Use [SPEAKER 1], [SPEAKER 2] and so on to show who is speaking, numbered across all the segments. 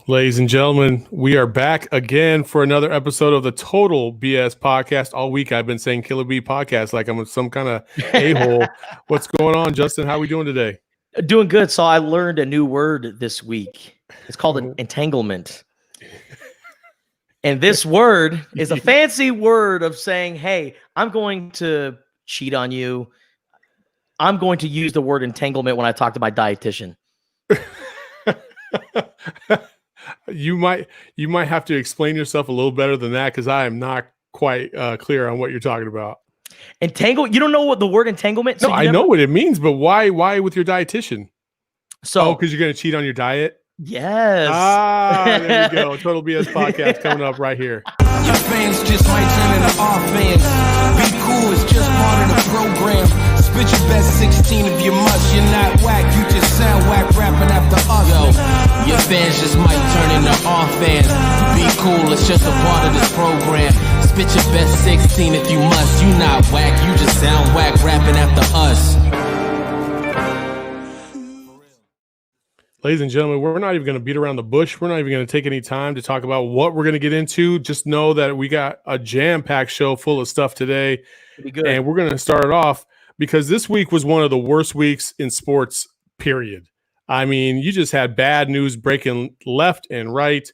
[SPEAKER 1] Ladies and gentlemen, we are back again for another episode of the Total BS podcast. All week I've been saying Killer B podcast like I'm some kind of a-hole. What's going on, Justin? How are we doing today?
[SPEAKER 2] Doing good. So I learned a new word this week. It's called an entanglement. And this word is a fancy word of saying, hey, I'm going to cheat on you. I'm going to use the word entanglement when I talk to my dietitian.
[SPEAKER 1] You might have to explain yourself a little better than that because I am not quite clear on what you're talking about.
[SPEAKER 2] Entangle? You don't know what the word entanglement?
[SPEAKER 1] So no, I know what it means, but why with your dietitian?
[SPEAKER 2] So
[SPEAKER 1] because you're going to cheat on your diet?
[SPEAKER 2] Yes.
[SPEAKER 1] There we go. Total BS podcast coming up right here.
[SPEAKER 3] Your fans just might turn into our fans. Be cool, it's just part of the program. Spit your best 16 if you must. You're not whack, you just sound whack rapping after us. Yo, your fans just might turn into our fans. Be cool, it's just a part of this program. Spit your best 16 if you must. You're not whack, you just sound whack rapping after us.
[SPEAKER 1] Ladies and gentlemen, we're not even going to beat around the bush. We're not even going to take any time to talk about what we're going to get into. Just know that we got a jam-packed show full of stuff today. And we're going to start it off because this week was one of the worst weeks in sports, period. I mean, you just had bad news breaking left and right.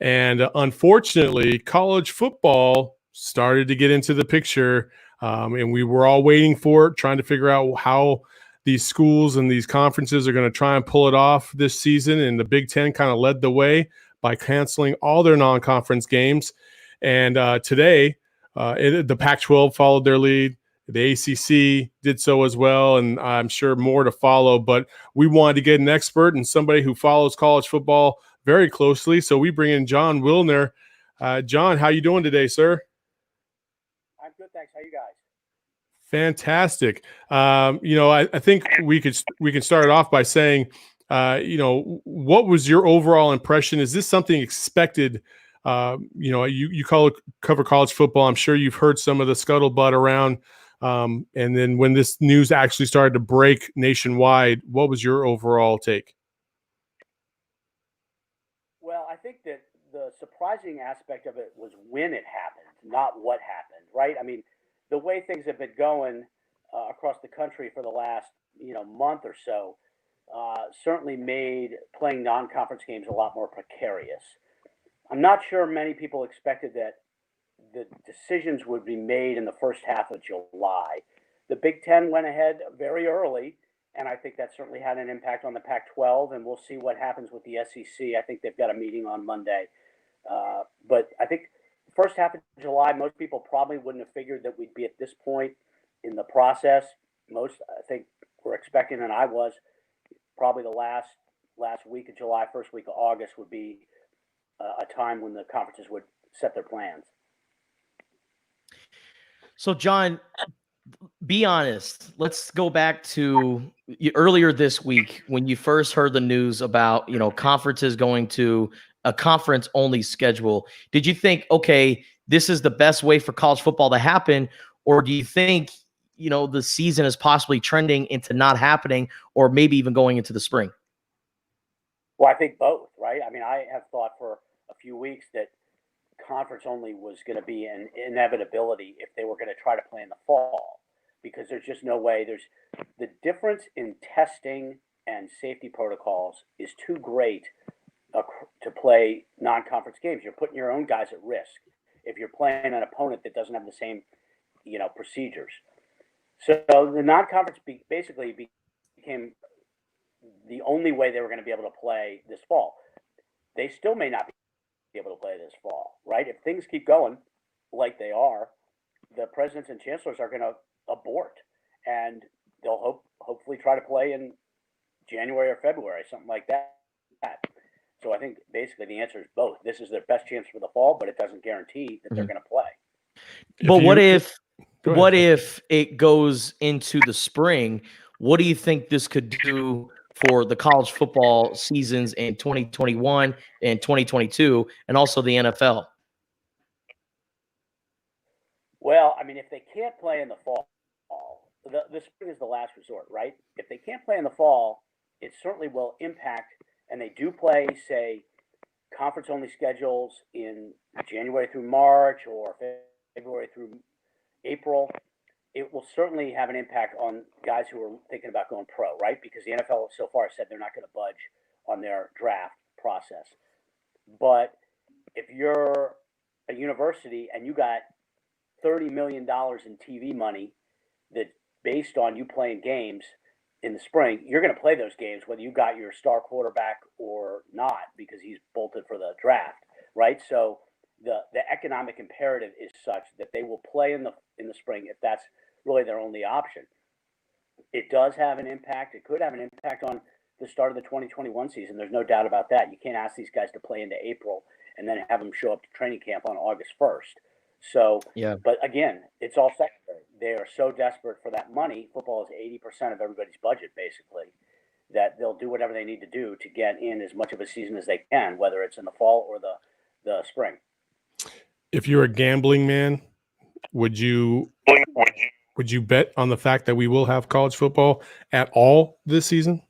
[SPEAKER 1] And unfortunately, college football started to get into the picture. And we were all waiting for it, trying to figure out how these schools and these conferences are going to try and pull it off this season. And the Big Ten kind of led the way by canceling all their non-conference games. And today, the Pac-12 followed their lead. The ACC did so as well, and I'm sure more to follow. But we wanted to get an expert and somebody who follows college football very closely. So we bring in Jon Wilner. Jon, how you doing today, sir?
[SPEAKER 4] I'm good, thanks. How you guys?
[SPEAKER 1] Fantastic. I think we can start it off by saying, what was your overall impression? Is this something expected? You cover college football. I'm sure you've heard some of the scuttlebutt around. And then when this news actually started to break nationwide, what was your overall take?
[SPEAKER 4] Well, I think that the surprising aspect of it was when it happened, not what happened, right? I mean, the way things have been going across the country for the last month or so certainly made playing non-conference games a lot more precarious. I'm not sure many people expected that the decisions would be made in the first half of July. The Big Ten went ahead very early, and I think that certainly had an impact on the Pac-12, and we'll see what happens with the SEC. I think they've got a meeting on Monday. But I think first half of July, most people probably wouldn't have figured that we'd be at this point in the process. Most, I think, were expecting, and I was, probably the last week of July, first week of August would be a time when the conferences would set their plans.
[SPEAKER 2] So, Jon, be honest. Let's go back to earlier this week when you first heard the news about, conferences going to a conference-only schedule. Did you think, okay, this is the best way for college football to happen? Or do you think, the season is possibly trending into not happening or maybe even going into the spring?
[SPEAKER 4] Well, I think both, right? I mean, I have thought for a few weeks that conference only was going to be an inevitability if they were going to try to play in the fall, because there's just no way. There's the difference in testing and safety protocols is too great to play non-conference games. You're putting your own guys at risk if you're playing an opponent that doesn't have the same, procedures. So the non-conference basically became the only way they were going to be able to play this fall. They still may not be able to play this fall, right? If things keep going like they are, the presidents and chancellors are going to abort, and they'll hopefully try to play in January or February, something like that. So I think basically the answer is both. This is their best chance for the fall, but it doesn't guarantee that they're going to play.
[SPEAKER 2] But what if it goes into the spring? What do you think this could do for the college football seasons in 2021 and 2022, and also the NFL?
[SPEAKER 4] Well, I mean, if they can't play in the fall, the spring is the last resort, right? If they can't play in the fall, it certainly will impact, and they do play, say, conference-only schedules in January through March or February through April, it will certainly have an impact on guys who are thinking about going pro, right? Because the NFL so far said they're not going to budge on their draft process. But if you're a university and you got $30 million in TV money that's based on you playing games in the spring, you're going to play those games whether you got your star quarterback or not because he's bolted for the draft, right? So the economic imperative is such that they will play in the spring if that's really their only option. It does have an impact. It could have an impact on the start of the 2021 season. There's no doubt about that. You can't ask these guys to play into April and then have them show up to training camp on August 1st. So,
[SPEAKER 2] yeah.
[SPEAKER 4] But again, it's all secondary. They are so desperate for that money. Football is 80% of everybody's budget, basically, that they'll do whatever they need to do to get in as much of a season as they can, whether it's in the fall or the spring.
[SPEAKER 1] If you're a gambling man, would you bet on the fact that we will have college football at all this season?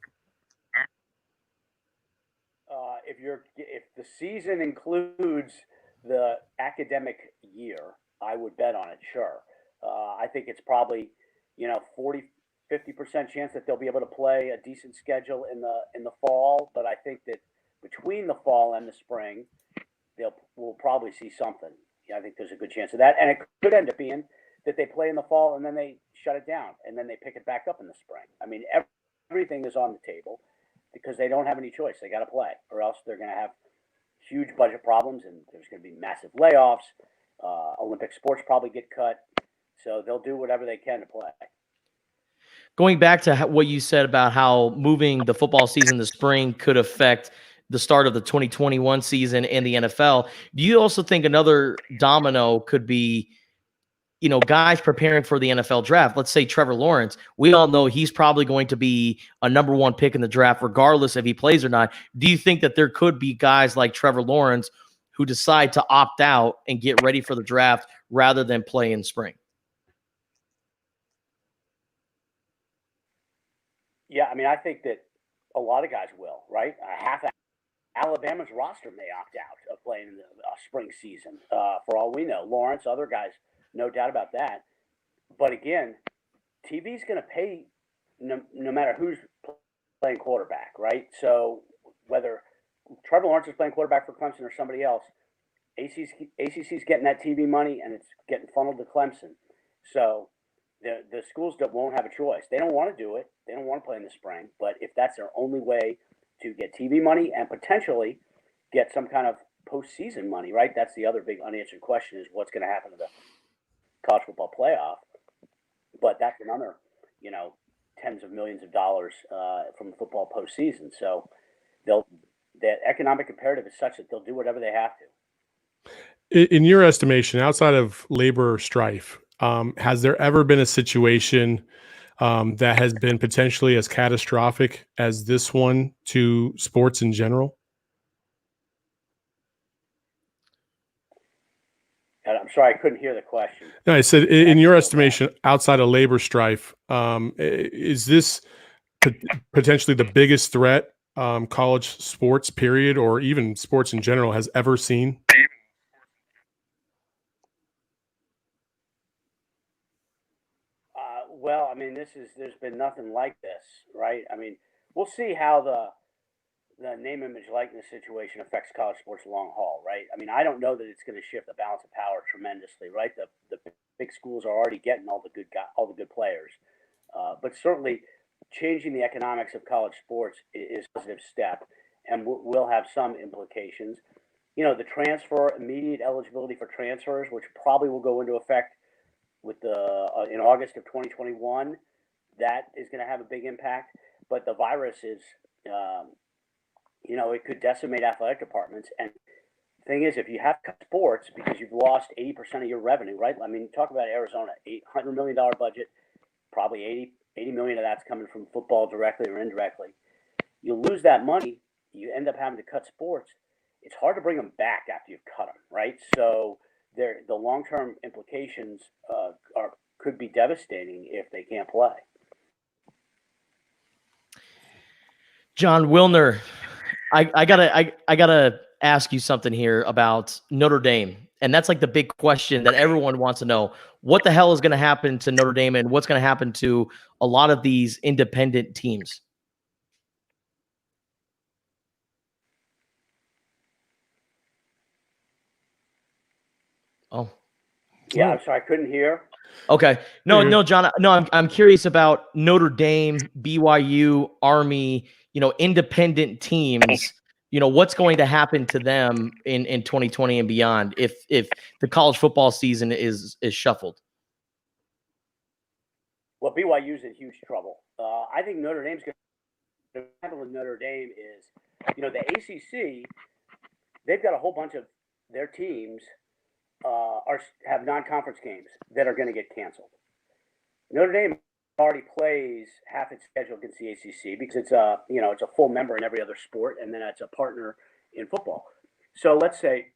[SPEAKER 4] If the season includes the academic year, I would bet on it, sure. I think it's probably, 40-50% chance that they'll be able to play a decent schedule in the fall, but I think that between the fall and the spring, we'll probably see something. I think there's a good chance of that, and it could end up being that they play in the fall and then they shut it down and then they pick it back up in the spring. I mean, everything is on the table because they don't have any choice. They got to play, or else they're going to have huge budget problems, and there's going to be massive layoffs. Olympic sports probably get cut, so they'll do whatever they can to play.
[SPEAKER 2] Going back to what you said about how moving the football season to spring could affect the start of the 2021 season in the NFL, do you also think another domino could be, guys preparing for the NFL draft? Let's say Trevor Lawrence. We all know he's probably going to be a number one pick in the draft, regardless if he plays or not. Do you think that there could be guys like Trevor Lawrence who decide to opt out and get ready for the draft rather than play in spring?
[SPEAKER 4] Yeah, I mean, I think that a lot of guys will, right? Half of Alabama's roster may opt out of playing in the spring season, for all we know. Lawrence, other guys, no doubt about that. But again, TV's going to pay no matter who's playing quarterback, right? So whether Trevor Lawrence is playing quarterback for Clemson or somebody else, ACC's getting that TV money and it's getting funneled to Clemson. So the schools won't have a choice. They don't want to do it. They don't want to play in the spring. But if that's their only way to get TV money and potentially get some kind of postseason money, right? That's the other big unanswered question, is what's going to happen to the college football playoff. But that's another, tens of millions of dollars from the football postseason. So the economic imperative is such that they'll do whatever they have to.
[SPEAKER 1] In your estimation, outside of labor strife, has there ever been a situation that has been potentially as catastrophic as this one to sports in general?
[SPEAKER 4] And I'm sorry, I couldn't hear the question.
[SPEAKER 1] No, I said, in your estimation, outside of labor strife, is this potentially the biggest threat college sports, period, or even sports in general, has ever seen?
[SPEAKER 4] Well, I mean, there's been nothing like this, right? I mean, we'll see how the name, image, likeness situation affects college sports long haul, right? I mean, I don't know that it's going to shift the balance of power tremendously, right? The big schools are already getting all the good players, but certainly changing the economics of college sports is a positive step, and will have some implications. The immediate eligibility for transfers, which probably will go into effect with in August of 2021, that is going to have a big impact. But the virus is, it could decimate athletic departments. And the thing is, if you have sports because you've lost 80% of your revenue, right? I mean, talk about Arizona, $800 million budget, probably 80 million of that's coming from football directly or indirectly. You lose that money, you end up having to cut sports. It's hard to bring them back after you've cut them, right? So the long-term implications could be devastating if they can't play.
[SPEAKER 2] Jon Wilner, I gotta ask you something here about Notre Dame. And that's like the big question that everyone wants to know. What the hell is going to happen to Notre Dame, and what's going to happen to a lot of these independent teams? Oh,
[SPEAKER 4] yeah. I'm sorry, I couldn't hear.
[SPEAKER 2] Okay. No, John. No, I'm curious about Notre Dame, BYU, Army, independent teams. What's going to happen to them in 2020 and beyond if the college football season is shuffled?
[SPEAKER 4] Well, BYU's in huge trouble. I think Notre Dame's going to happen with Notre Dame is, the ACC, they've got a whole bunch of their teams have non-conference games that are going to get canceled. Notre Dame already plays half its schedule against the ACC because it's a full member in every other sport, and then it's a partner in football. So let's say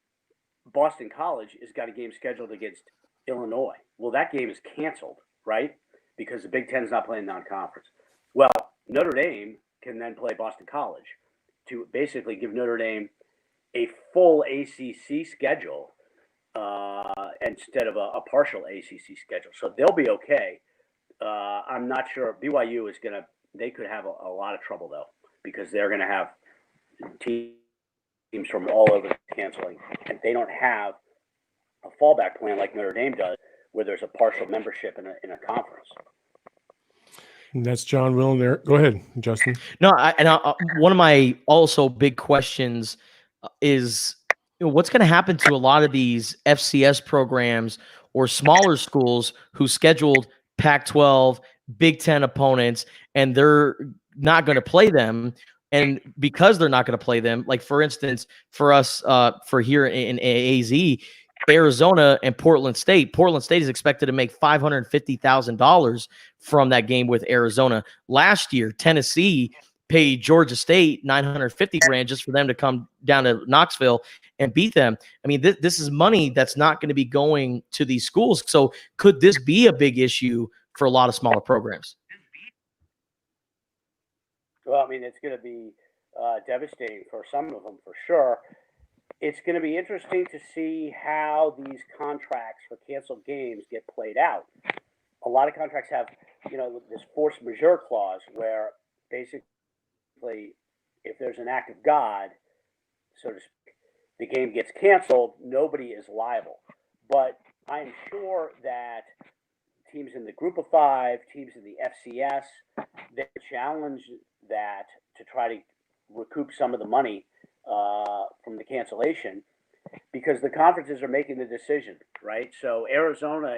[SPEAKER 4] Boston College has got a game scheduled against Illinois. Well, that game is canceled, right? Because the Big Ten is not playing non-conference. Well, Notre Dame can then play Boston College to basically give Notre Dame a full ACC schedule instead of a partial ACC schedule. So they'll be okay. I'm not sure. BYU is they could have a lot of trouble, though, because they're going to have teams from all over canceling, and they don't have a fallback plan like Notre Dame does, where there's a partial membership in a conference.
[SPEAKER 1] And that's Jon Wilner. Go ahead, Justin.
[SPEAKER 2] No, one of my also big questions is, what's going to happen to a lot of these FCS programs or smaller schools who scheduled Pac-12, Big Ten opponents, and they're not going to play them. And because they're not going to play them, like for instance, for us, for here in AZ, Arizona and Portland State is expected to make $550,000 from that game with Arizona. Last year, Tennessee paid Georgia State $950,000 just for them to come down to Knoxville and beat them. I mean, this is money that's not going to be going to these schools. So could this be a big issue for a lot of smaller programs?
[SPEAKER 4] Well, I mean, it's going to be devastating for some of them for sure. It's going to be interesting to see how these contracts for canceled games get played out. A lot of contracts have, this force majeure clause where basically if there's an act of God, so to speak, the game gets canceled, nobody is liable. But I'm sure that teams in the Group of Five, teams in the FCS, they challenge that to try to recoup some of the money from the cancellation, because the conferences are making the decision, right? So Arizona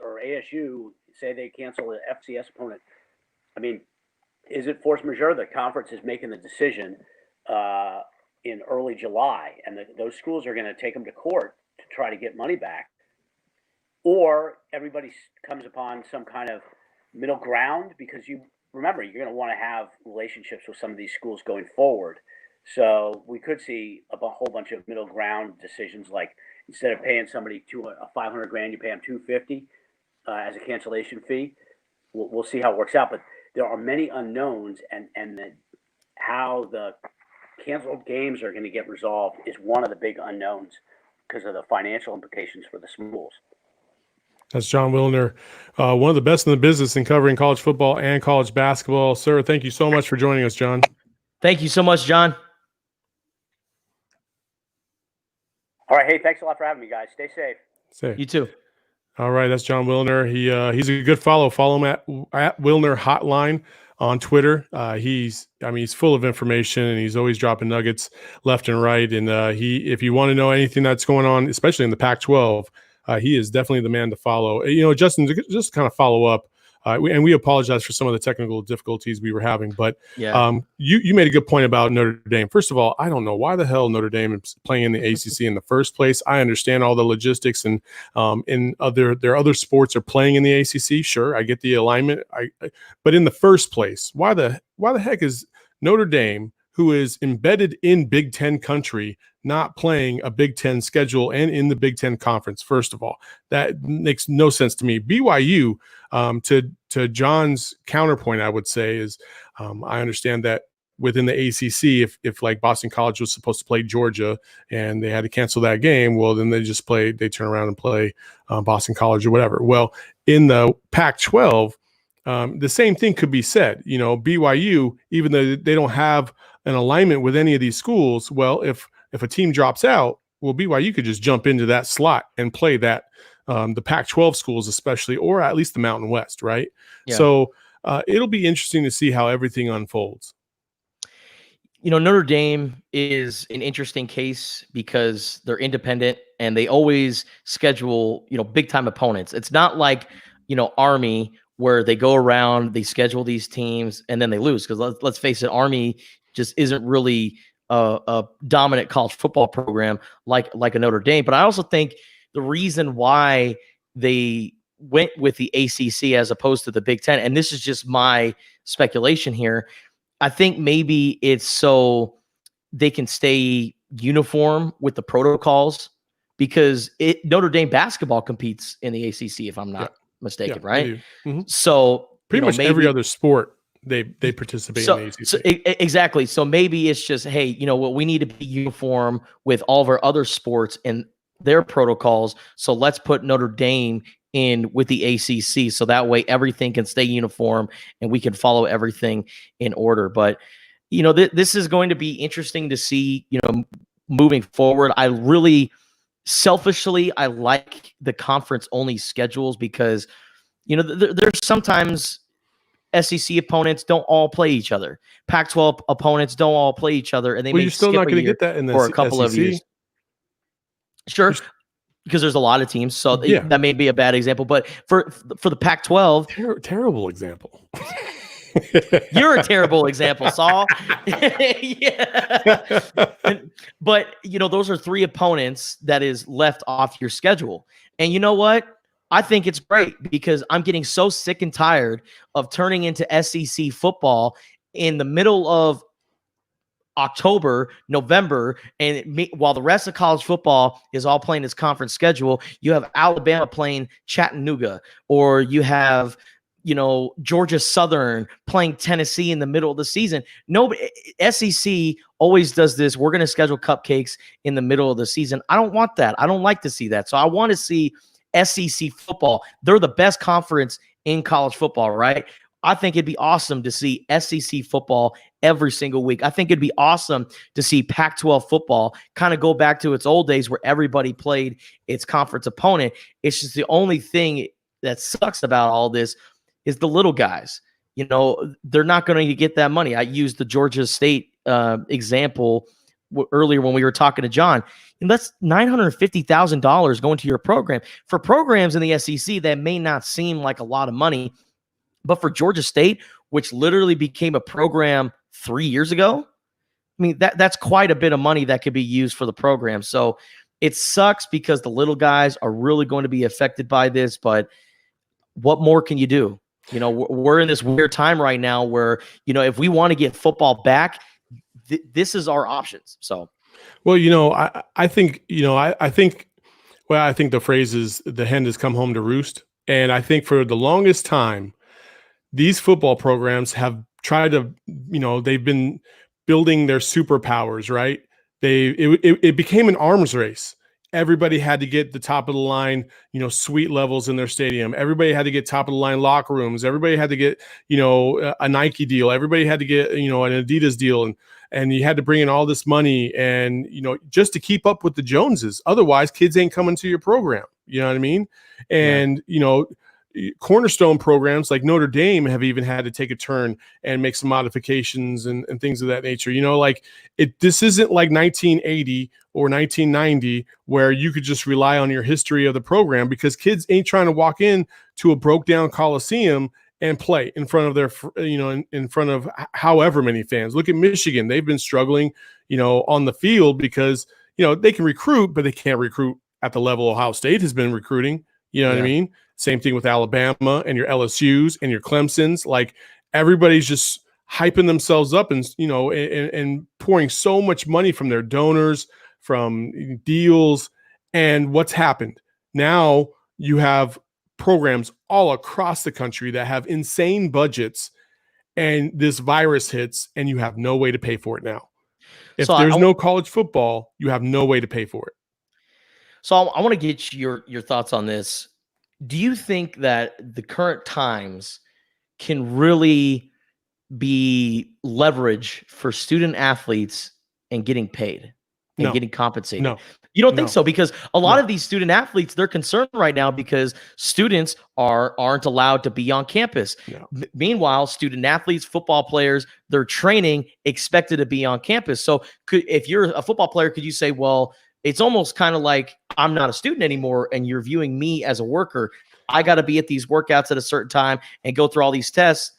[SPEAKER 4] or ASU say they cancel an FCS opponent. I mean, is it force majeure? The conference is making the decision in early July, and those schools are going to take them to court to try to get money back. Or everybody comes upon some kind of middle ground, because remember, you're going to want to have relationships with some of these schools going forward. So we could see a whole bunch of middle ground decisions, like instead of paying somebody $500,000, you pay them $250 as a cancellation fee. We'll see how it works out, but there are many unknowns, and how the canceled games are going to get resolved is one of the big unknowns because of the financial implications for the schools.
[SPEAKER 1] That's Jon Wilner, one of the best in the business in covering college football and college basketball. Sir, thank you so much for joining us, John.
[SPEAKER 2] Thank you so much, John.
[SPEAKER 4] All right. Hey, thanks a lot for having me, guys. Stay safe.
[SPEAKER 1] Safe.
[SPEAKER 2] You too.
[SPEAKER 1] All right. That's Jon Wilner. He's a good follow. Follow him at Wilner Hotline on Twitter. He's full of information, and he's always dropping nuggets left and right. And if you want to know anything that's going on, especially in the Pac-12, he is definitely the man to follow. Justin, just kind of follow up. And we apologize for some of the technical difficulties we were having, but
[SPEAKER 2] yeah.
[SPEAKER 1] You made a good point about Notre Dame. First of all, I don't know why the hell Notre Dame is playing in the ACC in the first place. I understand all the logistics, and their other sports are playing in the ACC. Sure, I get the alignment. But in the first place, why the heck is Notre Dame, who is embedded in Big Ten country, not playing a Big Ten schedule and in the Big Ten conference? First of all, that makes no sense to me. BYU, to John's counterpoint, I would say is, I understand that within the ACC, if like Boston College was supposed to play Georgia and they had to cancel that game, well, then they turn around and play Boston College or whatever. Well, in the Pac-12, the same thing could be said. BYU, even though they don't have an alignment with any of these schools, well, if a team drops out, well, BYU could just jump into that slot and play that, the Pac-12 schools especially, or at least the Mountain West, right? Yeah. So it'll be interesting to see how everything unfolds.
[SPEAKER 2] Notre Dame is an interesting case because they're independent and they always schedule, big time opponents. It's not like, Army, where they go around, they schedule these teams and then they lose. Because let's face it, Army just isn't really a dominant college football program like a Notre Dame. But I also think the reason why they went with the ACC as opposed to the Big Ten, and this is just my speculation here, I think maybe it's so they can stay uniform with the protocols, because Notre Dame basketball competes in the ACC, if I'm not mistaken, right?
[SPEAKER 1] Mm-hmm.
[SPEAKER 2] So
[SPEAKER 1] pretty much every other sport they participate in the ACC.
[SPEAKER 2] So exactly. So maybe it's just, hey, we need to be uniform with all of our other sports and their protocols. So let's put Notre Dame in with the ACC, so that way everything can stay uniform and we can follow everything in order. But this is going to be interesting to see, moving forward. I really selfishly, I like the conference only schedules because there's sometimes SEC opponents don't all play each other, Pac-12 opponents don't all play each other, and they
[SPEAKER 1] you're still not going to get that in the
[SPEAKER 2] for a couple
[SPEAKER 1] SEC.
[SPEAKER 2] Of years. Sure. Because there's a lot of teams, so that may be a bad example. But for the Pac-12,
[SPEAKER 1] terrible example.
[SPEAKER 2] You're a terrible example, Saul. Yeah. But those are three opponents that is left off your schedule, and you know what? I think it's great because I'm getting so sick and tired of turning into SEC football in the middle of October, November, and while the rest of college football is all playing its conference schedule, you have Alabama playing Chattanooga, or you have, Georgia Southern playing Tennessee in the middle of the season. Nobody, SEC always does this. We're going to schedule cupcakes in the middle of the season. I don't want that. I don't like to see that. So I want to see SEC football. They're the best conference in college football, right? I think it'd be awesome to see SEC football every single week. I think it'd be awesome to see Pac-12 football kind of go back to its old days where everybody played its conference opponent. It's just the only thing that sucks about all this is the little guys. They're not going to get that money. I used the Georgia State example earlier when we were talking to John. And that's $950,000 going to your program. For programs in the SEC, that may not seem like a lot of money, but for Georgia State, which literally became a program 3 years ago, I mean, that's quite a bit of money that could be used for the program. So it sucks because the little guys are really going to be affected by this, but what more can you do? We're in this weird time right now where, if we want to get football back, this is our options. So,
[SPEAKER 1] well, I think the phrase is the hen has come home to roost. And I think for the longest time, these football programs have tried to, they've been building their superpowers, right? It became an arms race. Everybody had to get the top of the line, suite levels in their stadium. Everybody had to get top of the line locker rooms. Everybody had to get, a Nike deal. Everybody had to get, an Adidas deal. And you had to bring in all this money and, just to keep up with the Joneses. Otherwise, kids ain't coming to your program. You know what I mean? And, cornerstone programs like Notre Dame have even had to take a turn and make some modifications and things of that nature. This isn't like 1980 or 1990 where you could just rely on your history of the program, because kids ain't trying to walk in to a broke down Coliseum and play in front of their, in front of however many fans. Look at Michigan. They've been struggling, on the field because, they can recruit, but they can't recruit at the level Ohio State has been recruiting. You know what I mean? Same thing with Alabama and your LSUs and your Clemsons. Like, everybody's just hyping themselves up and, and pouring so much money from their donors, from deals. And what's happened? Now you have programs all across the country that have insane budgets, and this virus hits and you have no way to pay for it now. If
[SPEAKER 2] So
[SPEAKER 1] there's no college football, you have no way to pay for it.
[SPEAKER 2] So I want to get your thoughts on this. Do you think that the current times can really be leverage for student athletes and getting paid and getting compensated?
[SPEAKER 1] No.
[SPEAKER 2] You don't think so? Because a lot of these student athletes, they're concerned right now because students aren't allowed to be on campus.
[SPEAKER 1] No.
[SPEAKER 2] Meanwhile, student athletes, football players, they're training expected to be on campus. So if you're a football player, could you say, well, it's almost kind of like I'm not a student anymore and you're viewing me as a worker. I got to be at these workouts at a certain time and go through all these tests.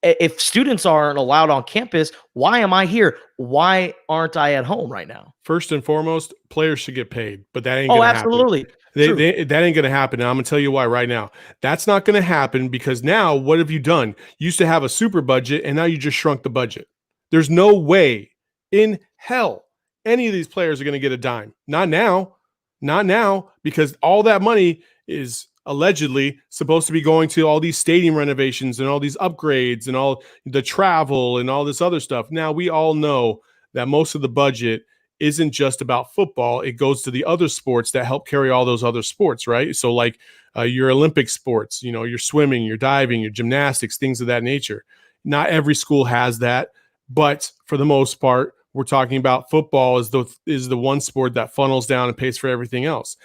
[SPEAKER 2] If students aren't allowed on campus, why am I here? Why aren't I at home right now?
[SPEAKER 1] First and foremost, players should get paid, but that ain't going to happen.
[SPEAKER 2] Absolutely.
[SPEAKER 1] That ain't going to happen. And I'm going to tell you why right now. That's not going to happen because now what have you done? You used to have a super budget and now you just shrunk the budget. There's no way in hell any of these players are going to get a dime. Not now, because all that money is allegedly supposed to be going to all these stadium renovations and all these upgrades and all the travel and all this other stuff. Now, we all know that most of the budget isn't just about football. It goes to the other sports that help carry all those other sports, right? So like your Olympic sports, your swimming, your diving, your gymnastics, things of that nature. Not every school has that, but for the most part, we're talking about football is the one sport that funnels down and pays for everything else.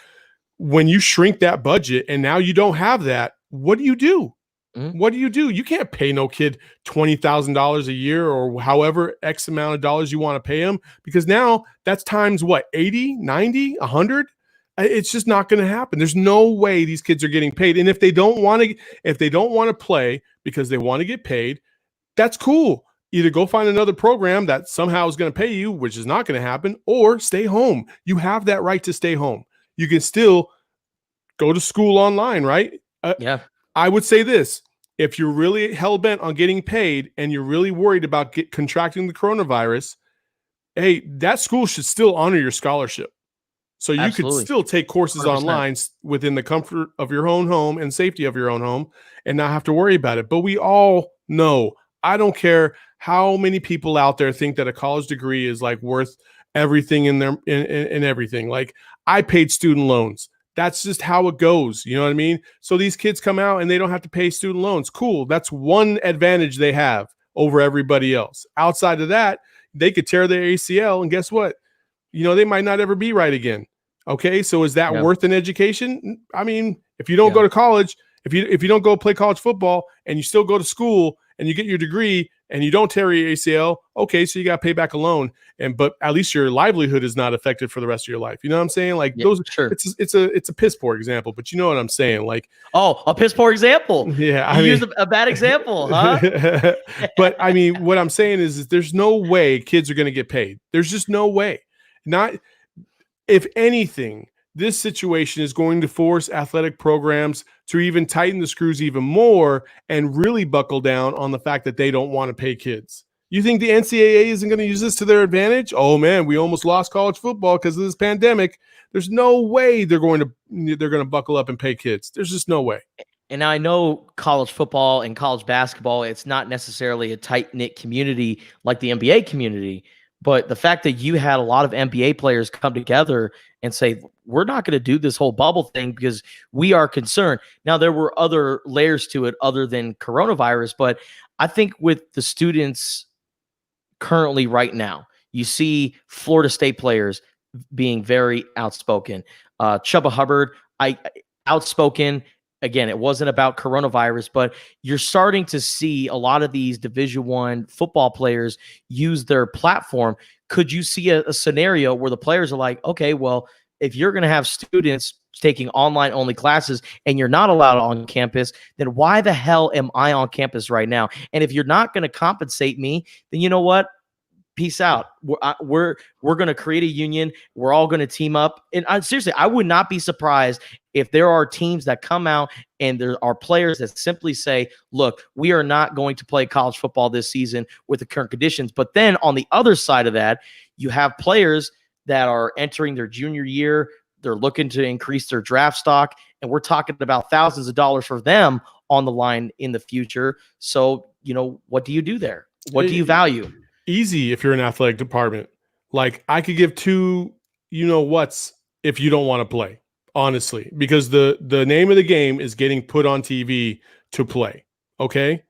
[SPEAKER 1] When you shrink that budget and now you don't have that, what do you do? What do you do? You can't pay no kid $20,000 a year or however X amount of dollars you want to pay him, because now that's times what, 80, 90, 100? It's just not going to happen. There's no way these kids are getting paid. And if they don't want to play because they want to get paid, that's cool. Either go find another program that somehow is going to pay you, which is not going to happen, or stay home. You have that right to stay home. You can still go to school online, right?
[SPEAKER 2] Yeah.
[SPEAKER 1] I would say this. If you're really hell-bent on getting paid and you're really worried about contracting the coronavirus, hey, that school should still honor your scholarship. So you could still take courses
[SPEAKER 2] 100%.
[SPEAKER 1] online within the comfort of your own home and safety of your own home and not have to worry about it. But we all know, I don't care how many people out there think that a college degree is like worth everything in everything. Like, I paid student loans. That's just how it goes. You know what I mean? So these kids come out and they don't have to pay student loans. Cool. That's one advantage they have over everybody else. Outside of that, they could tear their ACL and guess what? They might not ever be right again. Okay. So is that worth an education? I mean, if you don't go to college, if you don't go play college football and you still go to school and you get your degree and you don't tear your ACL, okay, so you got to pay back a loan, but at least your livelihood is not affected for the rest of your life. You know what I'm saying? Like it's a piss poor example, but you know what I'm saying? Like,
[SPEAKER 2] a piss poor example.
[SPEAKER 1] Yeah,
[SPEAKER 2] you used a bad example, huh?
[SPEAKER 1] But I mean, what I'm saying is there's no way kids are going to get paid. There's just no way. Not if anything. This situation is going to force athletic programs to even tighten the screws even more and really buckle down on the fact that they don't want to pay kids. You think the NCAA isn't going to use this to their advantage? Oh man, we almost lost college football because of this pandemic. There's no way they're going to buckle up and pay kids. There's just no way.
[SPEAKER 2] And I know college football and college basketball, it's not necessarily a tight-knit community like the NBA community. But the fact that you had a lot of NBA players come together and say, we're not going to do this whole bubble thing because we are concerned. Now, there were other layers to it other than coronavirus, but I think with the students currently right now, you see Florida State players being very outspoken. Chuba Hubbard, outspoken. Again, it wasn't about coronavirus, but you're starting to see a lot of these Division I football players use their platform. Could you see a scenario where the players are like, okay, well, if you're going to have students taking online-only classes and you're not allowed on campus, then why the hell am I on campus right now? And if you're not going to compensate me, then you know what? Peace out. We're going to create a union. We're all going to team up. And seriously, I would not be surprised if there are teams that come out and there are players that simply say, look, we are not going to play college football this season with the current conditions. But then on the other side of that, you have players that are entering their junior year. They're looking to increase their draft stock. And we're talking about thousands of dollars for them on the line in the future. So, what do you do there? What do you value?
[SPEAKER 1] Easy if you're an athletic department. Like, I could give two whats if you don't want to play, honestly, because the name of the game is getting put on TV to play. Okay?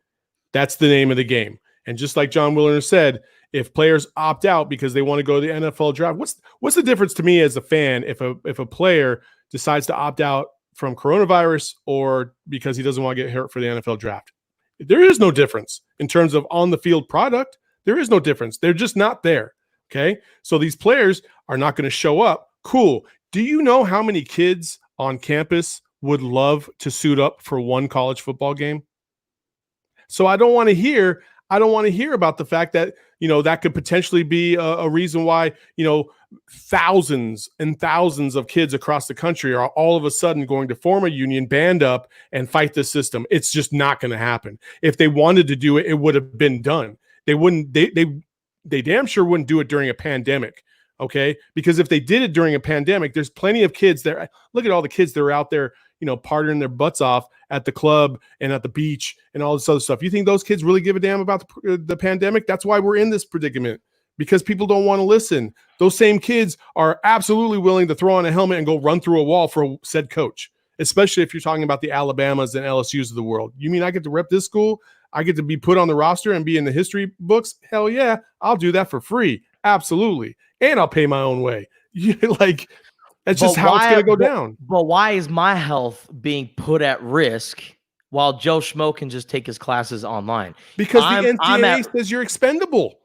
[SPEAKER 1] That's the name of the game. And just like Jon Wilner said, if players opt out because they want to go to the NFL draft, what's the difference to me as a fan if a player decides to opt out from coronavirus or because he doesn't want to get hurt for the NFL draft? There is no difference in terms of on the field product. There is no difference. They're just not there. Okay. So these players are not going to show up. Cool. Do you know how many kids on campus would love to suit up for one college football game? So I don't want to hear about the fact that, that could potentially be a reason why, thousands and thousands of kids across the country are all of a sudden going to form a union, band up, and fight the system. It's just not going to happen. If they wanted to do it, it would have been done. They wouldn't, they damn sure wouldn't do it during a pandemic. Okay. Because if they did it during a pandemic, there's plenty of kids there. Look at all the kids that are out there, partying their butts off at the club and at the beach and all this other stuff. You think those kids really give a damn about the pandemic? That's why we're in this predicament, because people don't want to listen. Those same kids are absolutely willing to throw on a helmet and go run through a wall for said coach, especially if you're talking about the Alabamas and LSUs of the world. You mean I get to rep this school? I get to be put on the roster and be in the history books? Hell yeah, I'll do that for free. Absolutely. And I'll pay my own way. That's just how it's going to go down.
[SPEAKER 2] But why is my health being put at risk while Joe Schmo can just take his classes online?
[SPEAKER 1] Because the NCAA says you're expendable.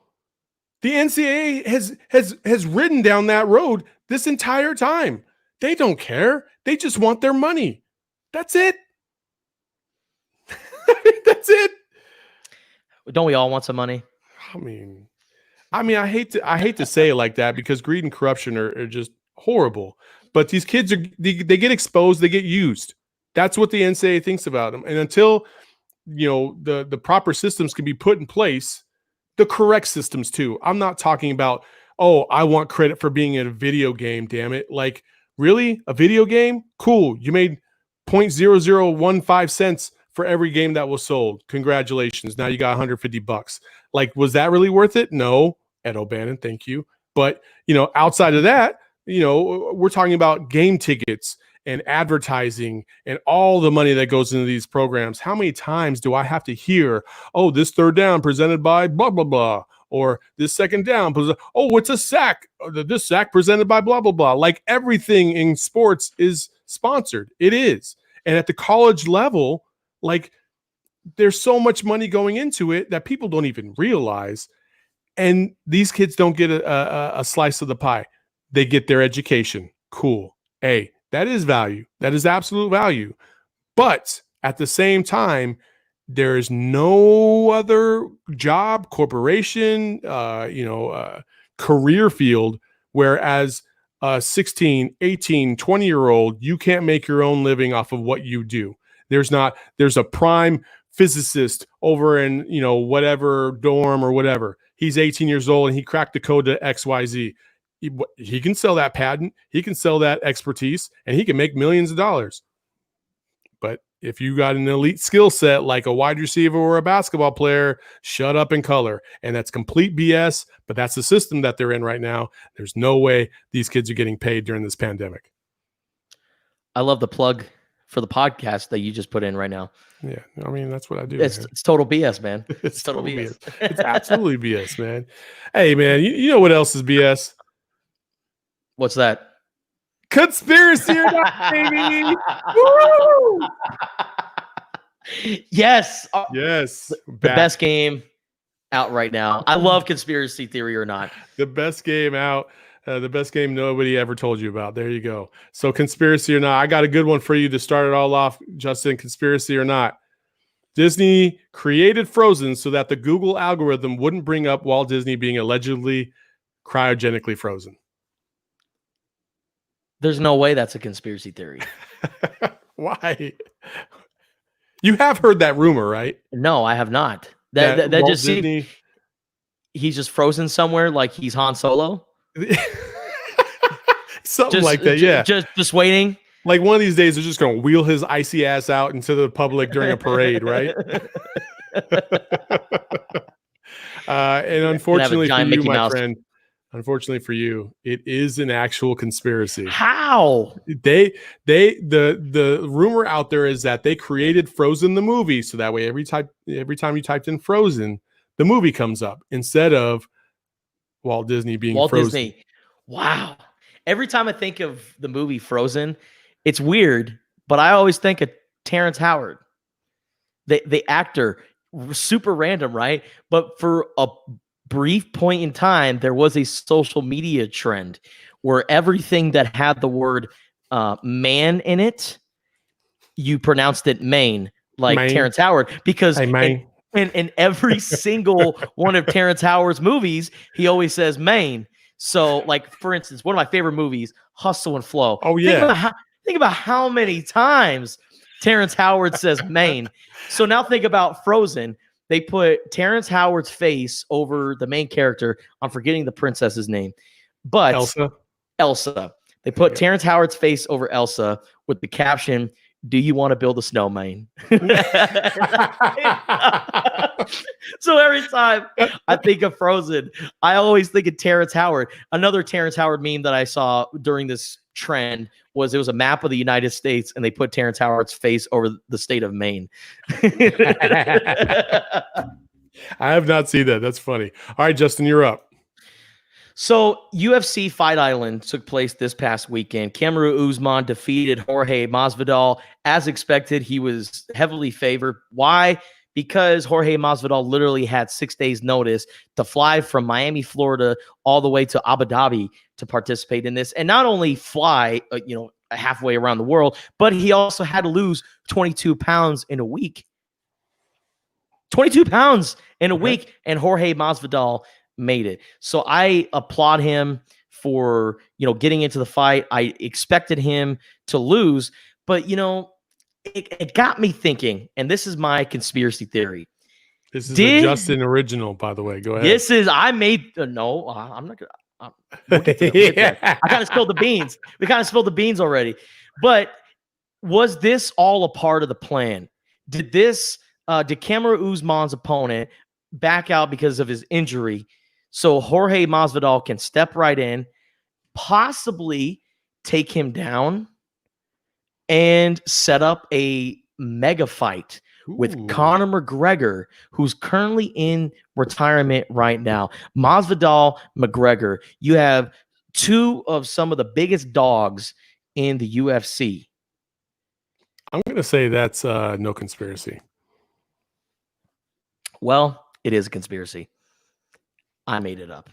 [SPEAKER 1] The NCAA has ridden down that road this entire time. They don't care. They just want their money. That's it. That's it.
[SPEAKER 2] Don't we all want some money?
[SPEAKER 1] I mean, I hate to say it like that because greed and corruption are just horrible. But these kids they get exposed, they get used. That's what the NCAA thinks about them. And until the proper systems can be put in place, the correct systems too. I'm not talking about, I want credit for being in a video game, damn it. Like, really? A video game? Cool. You made 0.0015 cents for every game that was sold. Congratulations. Now you got $150. Like, was that really worth it? No. Ed O'Bannon, thank you. But, outside of that, we're talking about game tickets and advertising and all the money that goes into these programs. How many times do I have to hear, this third down presented by blah, blah, blah, or this second down, it's a sack, this sack presented by blah, blah, blah. Like, everything in sports is sponsored. It is. And at the college level, like, there's so much money going into it that people don't even realize. And these kids don't get a slice of the pie. They get their education. Cool. Hey, that is value. That is absolute value. But at the same time, there is no other job, corporation, career field, whereas a 16, 18, 20-year-old, you can't make your own living off of what you do. There's a prime physicist over in, whatever dorm or whatever. He's 18 years old and he cracked the code to XYZ. He can sell that patent. He can sell that expertise and he can make millions of dollars. But if you got an elite skill set like a wide receiver or a basketball player, shut up and color. And that's complete BS, but that's the system that they're in right now. There's no way these kids are getting paid during this pandemic.
[SPEAKER 2] I love the plug for the podcast that you just put in right now.
[SPEAKER 1] Yeah, I mean, that's what I do.
[SPEAKER 2] It's total BS, man. It's total BS.
[SPEAKER 1] It's absolutely BS, man. Hey, man, you know what else is BS?
[SPEAKER 2] What's that?
[SPEAKER 1] Conspiracy or not, baby. Woo!
[SPEAKER 2] Yes.
[SPEAKER 1] Yes.
[SPEAKER 2] The best game out right now. I love conspiracy theory or not.
[SPEAKER 1] The best game out. The best game nobody ever told you about. There you go. So conspiracy or not, I got a good one for you to start it all off, Justin. Conspiracy or not. Disney created Frozen so that the Google algorithm wouldn't bring up Walt Disney being allegedly cryogenically frozen.
[SPEAKER 2] There's no way that's a conspiracy theory.
[SPEAKER 1] Why? You have heard that rumor, right?
[SPEAKER 2] No, I have not. That just
[SPEAKER 1] Disney...
[SPEAKER 2] he's just frozen somewhere like he's Han Solo.
[SPEAKER 1] Something like that, yeah.
[SPEAKER 2] Just waiting.
[SPEAKER 1] Like one of these days, they're just going to wheel his icy ass out into the public during a parade, right? And unfortunately for you, my friend, unfortunately for you, it is an actual conspiracy.
[SPEAKER 2] How?
[SPEAKER 1] The rumor out there is that they created Frozen the movie, so that way every time you typed in Frozen, the movie comes up instead of Walt Disney being Frozen.
[SPEAKER 2] Disney. Wow. Every time I think of the movie Frozen, it's weird, but I always think of Terrence Howard, the actor. Super random, right? But for a brief point in time, there was a social media trend where everything that had the word man in it, you pronounced it Maine, like Maine. Terrence Howard, because in every single one of Terrence Howard's movies, he always says Maine. So, like, for instance, one of my favorite movies, Hustle and Flow.
[SPEAKER 1] Oh, yeah.
[SPEAKER 2] Think about how many times Terrence Howard says Maine. So now think about Frozen. They put Terrence Howard's face over the main character. I'm forgetting the princess's name, but Elsa. They put Terrence Howard's face over Elsa with the caption, "Do you want to build a snowman?" So every time I think of Frozen, I always think of Terrence Howard. Another Terrence Howard meme that I saw during this trend was it was a map of the United States and they put Terrence Howard's face over the state of Maine.
[SPEAKER 1] I have not seen that. That's funny. All right, Justin, you're up.
[SPEAKER 2] So UFC Fight Island took place this past weekend. Kamaru Usman defeated Jorge Masvidal. As expected, he was heavily favored. Why? Because Jorge Masvidal literally had 6 days notice to fly from Miami, Florida, all the way to Abu Dhabi to participate in this. And not only fly, halfway around the world, but he also had to lose 22 pounds in a week. 22 pounds in a week, and Jorge Masvidal made it. So I applaud him for, getting into the fight. I expected him to lose, but, it got me thinking, and this is my conspiracy theory.
[SPEAKER 1] This is a Justin original, by the way. Go ahead.
[SPEAKER 2] This is, I'm not going to. I kind of spilled the beans. We kind of spilled the beans already. But was this all a part of the plan? Did Kamaru Usman's opponent back out because of his injury so Jorge Masvidal can step right in, possibly take him down, and set up a mega fight with Conor McGregor, who's currently in retirement right now? Masvidal, McGregor, you have two of some of the biggest dogs in the UFC.
[SPEAKER 1] I'm going to say that's no conspiracy.
[SPEAKER 2] Well, it is a conspiracy. I made it up.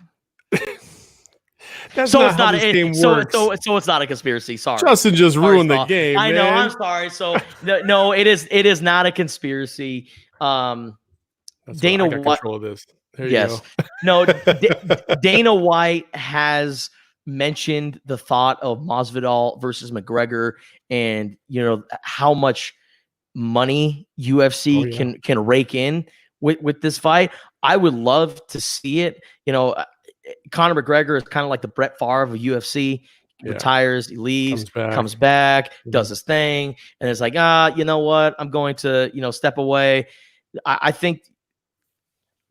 [SPEAKER 1] That's
[SPEAKER 2] so
[SPEAKER 1] not
[SPEAKER 2] it's
[SPEAKER 1] how
[SPEAKER 2] not
[SPEAKER 1] this game works.
[SPEAKER 2] So it's not a conspiracy. Sorry,
[SPEAKER 1] Justin just ruined the game.
[SPEAKER 2] I know. I'm sorry. So no, it is not a conspiracy. Dana
[SPEAKER 1] White. Control of this. There you go.
[SPEAKER 2] No. Dana White has mentioned the thought of Masvidal versus McGregor, and how much money UFC can rake in with this fight. I would love to see it. Conor McGregor is kind of like the Brett Favre of UFC. He retires, he leaves, comes back, does his thing, and it's like, you know what? I'm going to, step away. I think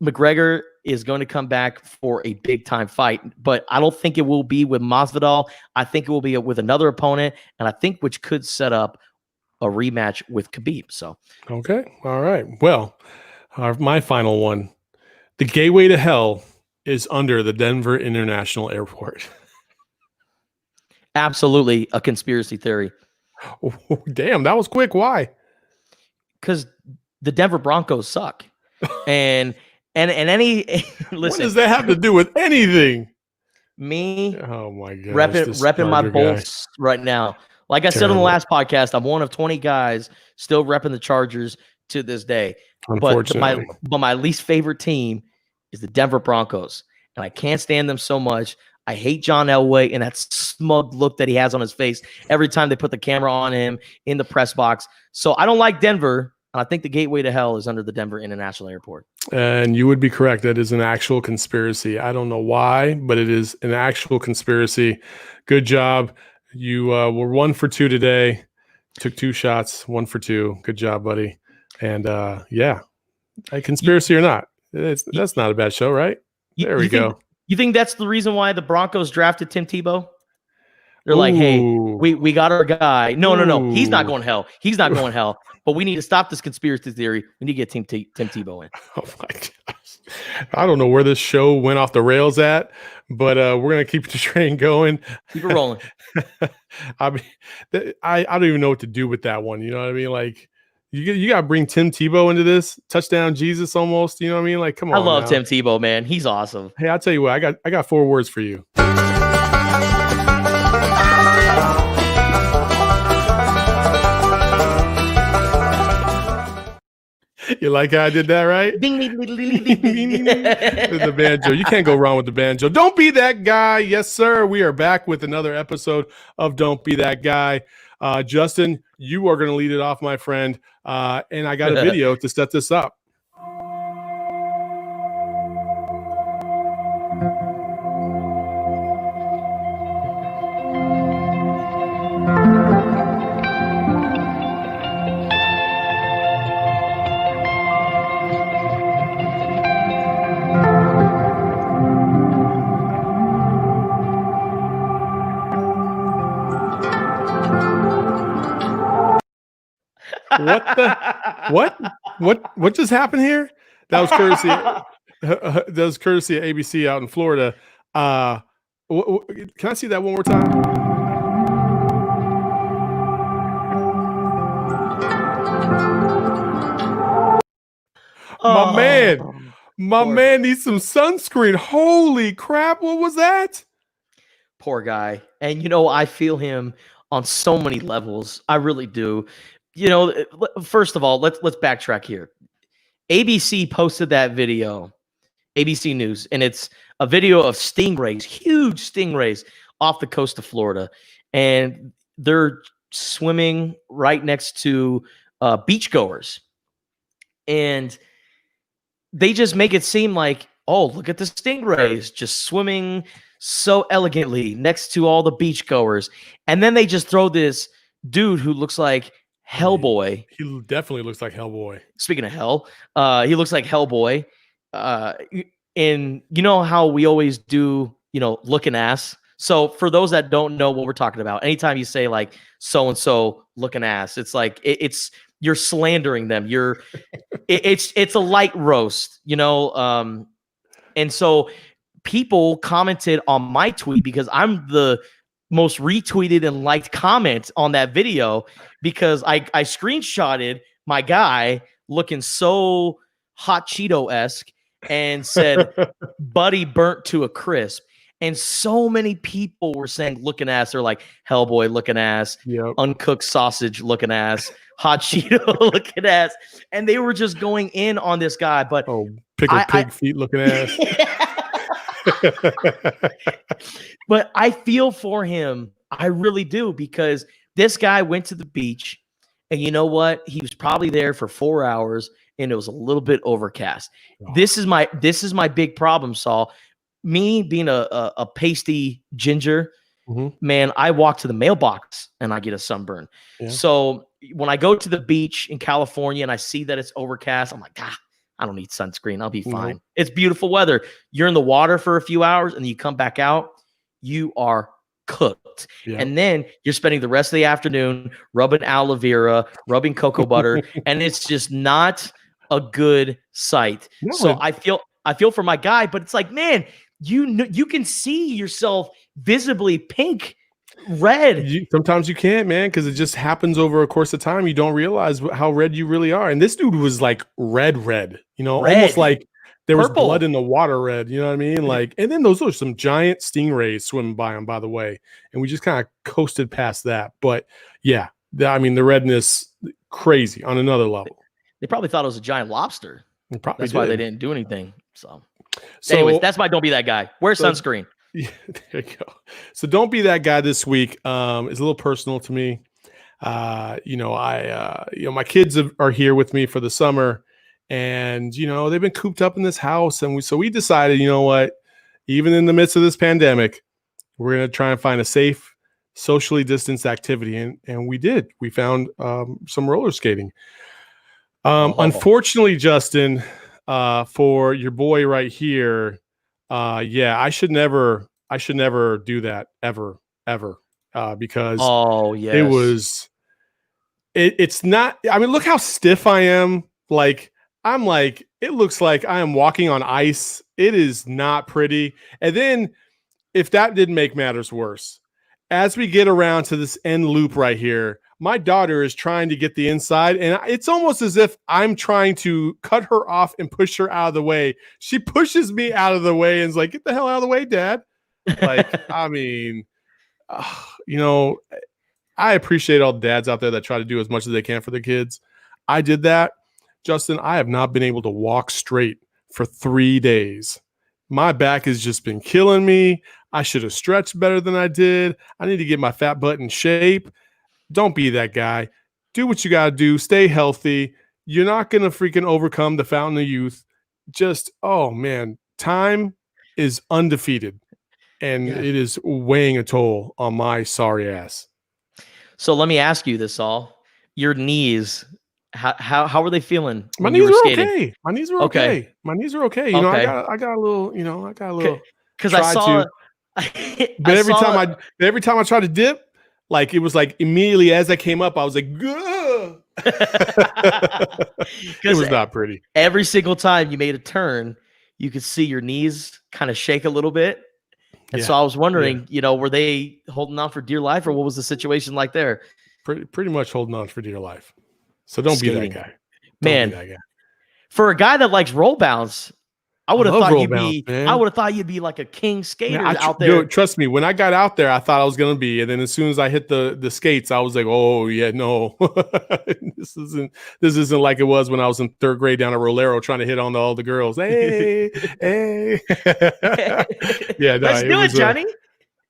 [SPEAKER 2] McGregor is going to come back for a big time fight, but I don't think it will be with Masvidal. I think it will be with another opponent, and I think which could set up a rematch with Khabib. So
[SPEAKER 1] okay, all right. Well, my final one, the gateway to hell is under the Denver International Airport.
[SPEAKER 2] Absolutely a conspiracy theory.
[SPEAKER 1] Oh, damn, that was quick. Why?
[SPEAKER 2] Because the Denver Broncos suck. And any listen.
[SPEAKER 1] What does that have to do with anything?
[SPEAKER 2] Me,
[SPEAKER 1] oh my god,
[SPEAKER 2] repping my Bolts right now. Like I said on the last podcast, I'm one of 20 guys still repping the Chargers to this day.
[SPEAKER 1] Unfortunately.
[SPEAKER 2] But my least favorite team is the Denver Broncos, and I can't stand them so much. I hate John Elway and that smug look that he has on his face every time they put the camera on him in the press box. So I don't like Denver, and I think the gateway to hell is under the Denver International Airport.
[SPEAKER 1] And you would be correct. That is an actual conspiracy. I don't know why, but it is an actual conspiracy. Good job. You were 1 for 2 today. Took 2 shots, 1 for 2. Good job, buddy. And yeah, a conspiracy or not, that's not a bad show, right? There we go.
[SPEAKER 2] You think that's the reason why the Broncos drafted Tim Tebow? They're like, hey, we got our guy. No. He's not going hell. He's not going hell. But we need to stop this conspiracy theory. We need to get Tim Tebow in.
[SPEAKER 1] Oh my gosh. I don't know where this show went off the rails at, but we're gonna keep the train going.
[SPEAKER 2] Keep it rolling.
[SPEAKER 1] I mean, I don't even know what to do with that one. You know what I mean? Like, you got to bring Tim Tebow into this. Touchdown Jesus almost. You know what I mean? Like, come on.
[SPEAKER 2] I love Tim Tebow, man. He's awesome.
[SPEAKER 1] Hey, I'll tell you what. I got 4 words for you. You like how I did that, right? The banjo. You can't go wrong with the banjo. Don't be that guy. Yes, sir. We are back with another episode of Don't Be That Guy. Justin, you are going to lead it off, my friend. And I got a video to set this up. What just happened here? That was courtesy. That was courtesy of ABC out in Florida. Can I see that one more time? My man needs some sunscreen. Holy crap! What was that?
[SPEAKER 2] Poor guy. And I feel him on so many levels. I really do. First of all, let's backtrack here. ABC posted that video, ABC News, and it's a video of stingrays, huge stingrays off the coast of Florida, and they're swimming right next to beachgoers, and they just make it seem like, oh, look at the stingrays just swimming so elegantly next to all the beachgoers, and then they just throw this dude who looks like Hellboy.
[SPEAKER 1] He definitely looks like Hellboy.
[SPEAKER 2] Speaking of hell, he looks like Hellboy. And you know how we always do, looking ass. So for those that don't know what we're talking about, anytime you say like so-and-so looking ass, it's like you're slandering them. It's a light roast, and so people commented on my tweet because I'm the most retweeted and liked comment on that video because I screenshotted my guy looking so hot Cheeto-esque and said, buddy burnt to a crisp. And so many people were saying looking ass. They're like Hellboy looking ass, uncooked sausage looking ass, hot Cheeto looking ass. And they were just going in on this guy. But
[SPEAKER 1] pickled pig feet looking ass.
[SPEAKER 2] But I feel for him. I really do, because this guy went to the beach, and you know what? He was probably there for 4 hours, and it was a little bit overcast. Oh. This is my big problem, Saul. Me being a pasty ginger, man, I walk to the mailbox and I get a sunburn. Yeah. So when I go to the beach in California and I see that it's overcast, I'm like, I don't need sunscreen. I'll be fine. It's beautiful weather. You're in the water for a few hours and you come back out, you are cooked. Yeah. And then you're spending the rest of the afternoon rubbing aloe vera, rubbing cocoa butter, and it's just not a good sight. No. So I feel for my guy, but it's like, man, you can see yourself visibly pink, red.
[SPEAKER 1] Sometimes you can't, man, because it just happens over a course of time. You don't realize how red you really are. And this dude was like red, almost like there was blood in the water red. You know what I mean? Like, and then those are some giant stingrays swimming by him, by the way. And we just kind of coasted past that. But yeah, the redness, crazy on another level.
[SPEAKER 2] They probably thought it was a giant lobster. That's why they didn't do anything. So anyways, that's why don't be that guy. Wear sunscreen.
[SPEAKER 1] Yeah, there you go. So don't be that guy this week. It's a little personal to me. My kids are here with me for the summer, and they've been cooped up in this house, and we decided, you know what, even in the midst of this pandemic, we're gonna try and find a safe socially distanced activity, and we did. We found some roller skating. Unfortunately, Justin, for your boy right here, yeah, I should never do that ever, because it was. It's not. I mean, look how stiff I am. Like it looks like I am walking on ice. It is not pretty. And then, if that didn't make matters worse, as we get around to this end loop right here, my daughter is trying to get the inside, and it's almost as if I'm trying to cut her off and push her out of the way. She pushes me out of the way and is like, "Get the hell out of the way, Dad!" Like, I mean, you know, I appreciate all the dads out there that try to do as much as they can for their kids. I did that. Justin, I have not been able to walk straight for 3 days. My back has just been killing me. I should have stretched better than I did. I need to get my fat butt in shape. Don't be that guy. Do what you got to do. Stay healthy. You're not going to freaking overcome the fountain of youth. Just, oh man, time is undefeated, and it is weighing a toll on my sorry ass.
[SPEAKER 2] So let me ask you this, all. Your knees, how were they feeling?
[SPEAKER 1] My knees are okay. My knees are okay. My knees are okay. You know, I got a little,
[SPEAKER 2] because I saw
[SPEAKER 1] but every time I try to dip, like it was like immediately as I came up, I was like, "Gah!" It was not pretty.
[SPEAKER 2] Every single time you made a turn, you could see your knees kind of shake a little bit. And so I was wondering, were they holding on for dear life, or what was the situation like there?
[SPEAKER 1] Pretty much holding on for dear life. So don't be that guy.
[SPEAKER 2] Man, for a guy that likes roll bounce, I would have thought you'd be like a king skater out there.
[SPEAKER 1] Dude, trust me, when I got out there, I thought I was gonna be, and then as soon as I hit the skates, I was like, oh yeah, no, this isn't like it was when I was in third grade down at Rolero trying to hit on all the girls. Hey, hey, yeah, no,
[SPEAKER 2] let's do it, Johnny.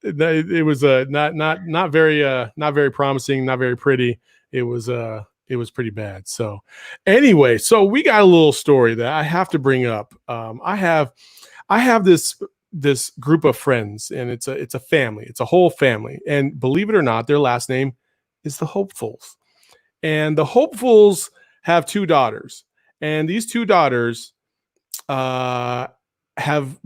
[SPEAKER 1] It was not very promising, not very pretty. It was pretty bad. So anyway, so we got a little story that I have to bring up. I have this group of friends, and it's a family. It's a whole family. And believe it or not, their last name is the Hopefuls. And the Hopefuls have 2 daughters. And these 2 daughters have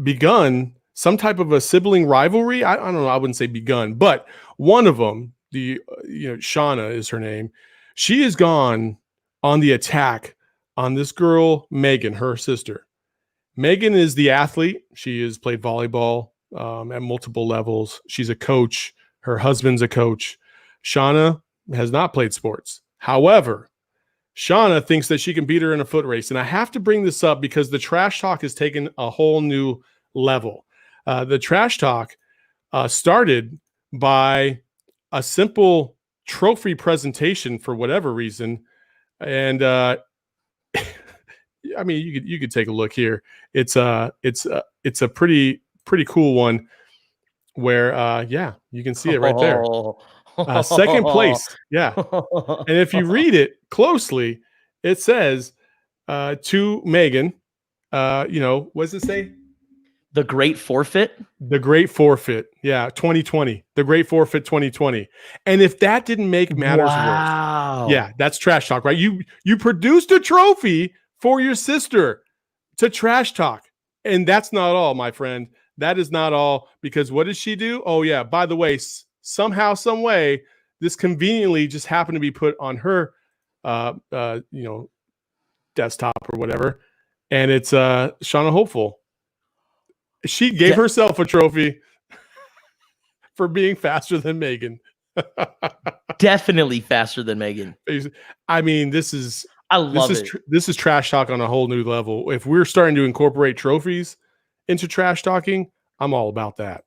[SPEAKER 1] begun some type of a sibling rivalry. I don't know. I wouldn't say begun, but one of them, Shauna is her name. She has gone on the attack on this girl, Megan, her sister. Megan is the athlete. She has played volleyball at multiple levels. She's a coach. Her husband's a coach. Shauna has not played sports. However, Shauna thinks that she can beat her in a foot race. And I have to bring this up because the trash talk has taken a whole new level. The trash talk started by a simple trophy presentation for whatever reason. And I mean, you could take a look here. It's a pretty cool one where you can see it right there. Second place. Yeah. And if you read it closely, it says to Megan, what does it say?
[SPEAKER 2] The Great Forfeit?
[SPEAKER 1] The Great Forfeit. Yeah, 2020. The Great Forfeit 2020. And if that didn't make matters worse. Yeah, that's trash talk, right? You produced a trophy for your sister to trash talk. And that's not all, my friend. That is not all, because what does she do? Oh, yeah, by the way, somehow, some way, this conveniently just happened to be put on her desktop or whatever. And it's Shauna Hopeful. She gave herself a trophy for being faster than Megan.
[SPEAKER 2] Definitely faster than Megan.
[SPEAKER 1] I mean, this is trash talk on a whole new level. If we're starting to incorporate trophies into trash talking, I'm all about that.